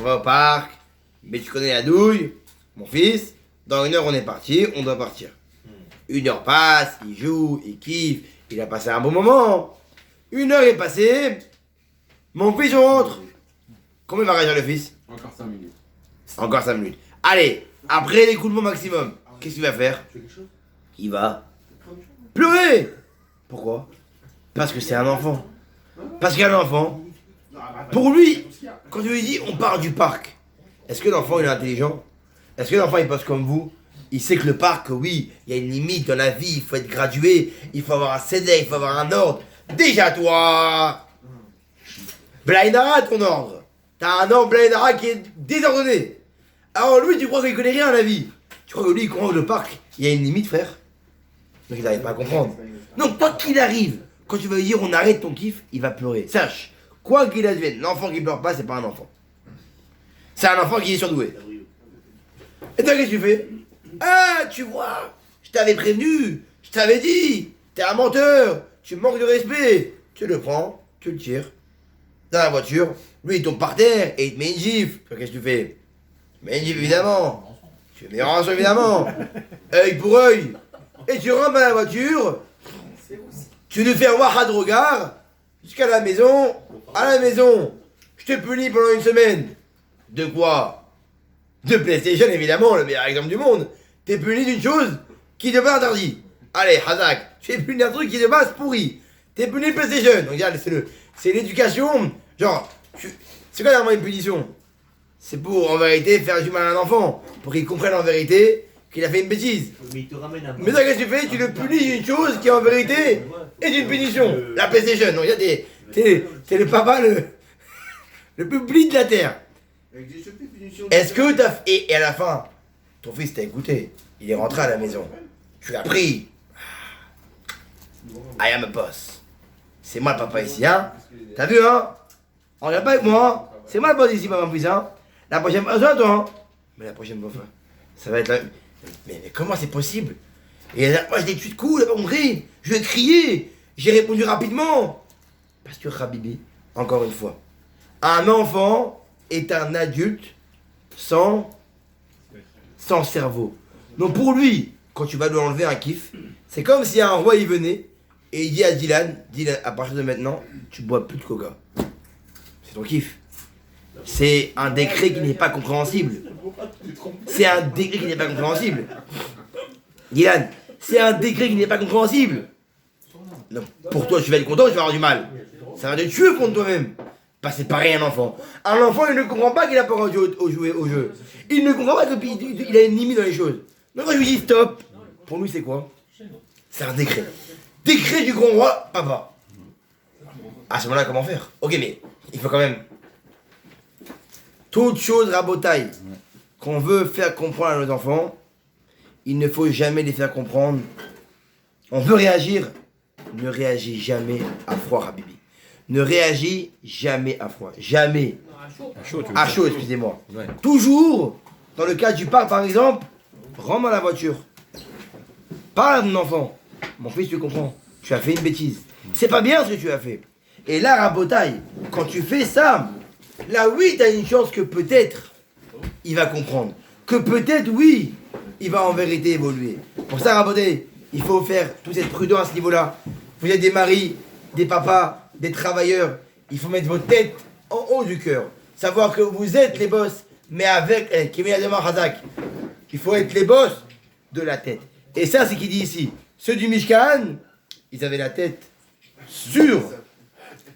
va au parc, mais tu connais la douille, mon fils, dans 1 heure on est parti, on doit partir. 1 heure passe, il joue, il kiffe, il a passé un bon moment. 1 heure est passée, mon fils rentre. Combien va réagir le fils? Encore 5 minutes. Encore 5 minutes. Allez, après l'écoulement maximum, qu'est-ce qu'il va faire? Il va pleurer. Pourquoi? Parce que c'est un enfant. Parce qu'un enfant, pour lui, quand tu lui dis on part du parc, est-ce que l'enfant il est intelligent? Est-ce que l'enfant il pense comme vous? Il sait que le parc, oui, il y a une limite dans la vie, il faut être gradué, il faut avoir un CD, il faut avoir un ordre. Déjà toi, Blindara ton ordre. T'as un ordre Blindara qui est désordonné. Alors lui, tu crois qu'il connaît rien à la vie. Tu crois que lui, il comprend que le parc, il y a une limite, frère? Donc il n'arrive pas à comprendre. Donc quoi qu'il arrive, quand tu vas lui dire on arrête ton kiff, il va pleurer. Sache, quoi qu'il advienne, l'enfant qui pleure pas, c'est pas un enfant. C'est un enfant qui est surdoué. Et toi, qu'est-ce que tu fais? Ah, tu vois, je t'avais prévenu, je t'avais dit, t'es un menteur, tu manques de respect. Tu le prends, tu le tires dans la voiture, lui il tombe par terre et il te met une gifle. Qu'est-ce que tu fais? Tu mets une gifle évidemment. Tu mets rançon évidemment. Œil pour œil. Et tu rentres dans la voiture, tu nous fais voir à de regard jusqu'à la maison. À la maison, je te punis pendant 1 semaine. De quoi? De PlayStation évidemment, le meilleur exemple du monde. T'es puni d'une chose qui de base interdit. Allez, Hazak, tu es puni d'un truc qui de base pourri. T'es puni de PlayStation. Donc regarde, c'est l'éducation. Genre, c'est quoi vraiment une punition? C'est pour en vérité faire du mal à un enfant. Pour qu'il comprenne en vérité qu'il a fait une bêtise. Mais il te ramène un. Mais ça, qu'est-ce que tu fais? Tu le punis d'une chose qui en vérité est une punition. La PlayStation. Donc regarde, t'es le papa le plus pli de la terre. Est-ce que t'as... Et à la fin, ton fils t'a écouté. Il est rentré à la maison. Tu l'as pris. I am a boss. C'est moi le papa ici, hein? T'as vu, hein? On regarde pas avec moi, hein? C'est moi le boss ici, mon fils, hein? La prochaine fois, c'est toi, hein? Mais la prochaine fois, ça va être la... Mais comment c'est possible? Et moi, j'ai des tuiles de coups, il a pas compris. Je vais crier. J'ai répondu rapidement. Parce que Habibi, encore une fois, un enfant est un adulte sans cerveau. Donc pour lui, quand tu vas lui enlever un kiff, c'est comme si un roi il venait et il dit à Dylan, à partir de maintenant, tu bois plus de coca. C'est ton kiff. C'est un décret qui n'est pas compréhensible. C'est un décret qui n'est pas compréhensible. Dylan, c'est un décret qui n'est pas compréhensible. Donc, pour toi, tu vas être content, tu vas avoir du mal. Ça va te tuer contre toi-même. Bah, c'est pareil un enfant. Un enfant, il ne comprend pas qu'il a pas droit au jeu. Il ne comprend pas qu'il a une limite dans les choses. Donc quand je lui dis stop, pour lui c'est quoi? C'est un décret. Décret du grand roi, papa. À ce moment-là, comment faire? Ok, mais il faut quand même... Toute chose rabotaille qu'on veut faire comprendre à nos enfants, il ne faut jamais les faire comprendre. On veut réagir, ne réagis jamais à froid, Habibi. Ne réagis jamais à froid. Jamais. À chaud, excusez-moi. Ouais. Toujours, dans le cas du parc par exemple, rentre dans la voiture. Parle à ton enfant. Mon fils, tu comprends. Tu as fait une bêtise. C'est pas bien ce que tu as fait. Et là, rabotaille, quand tu fais ça, là oui, tu as une chance que peut-être il va comprendre. Que peut-être oui, il va en vérité évoluer. Pour ça, rabotaille, il faut faire toute cette prudence à ce niveau-là. Vous êtes des maris, des papas, des travailleurs, il faut mettre votre tête en haut du cœur. Savoir que vous êtes les boss, mais avec, il faut être les boss de la tête. Et ça, c'est ce qu'il dit ici. Ceux du Mishkan, ils avaient la tête sur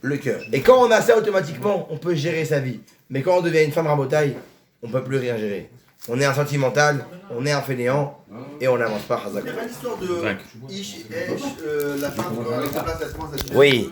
le cœur. Et quand on a ça, automatiquement, on peut gérer sa vie. Mais quand on devient une femme rabotaille, on ne peut plus rien gérer. On est un sentimental, on est un fainéant, et on n'avance pas. Il y a pas l'histoire de Ish, Esh, la femme qui remplace la semence. Oui.